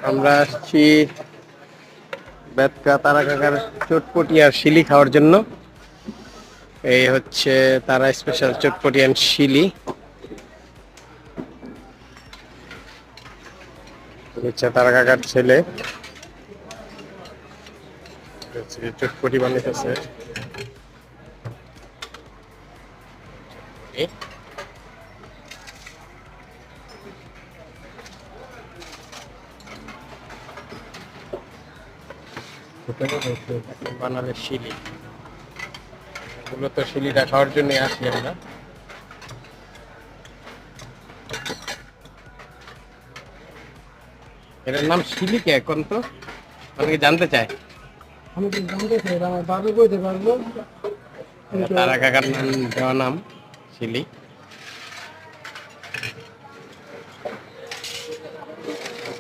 আমরা আসছি বেতকা তারা কাকার চটপটি আর শিলি খাওয়ার জন্য। এই হচ্ছে তারা স্পেশাল চটপটি অ্যান্ড শিলি। হচ্ছে তারা কাকার ছেলে চটপটি বানাইতেছে। বানালে শিলি, মূলত শিলিটা খাওয়ার জন্য আসি আমরা। এটার নাম শিলি কে এখন তো অনেকে জানতে চায়। আমি তো জানতে চাই, আমার বাবু বলতে পারবো। তারা কাকার নাম দেওয়া নাম শিলি।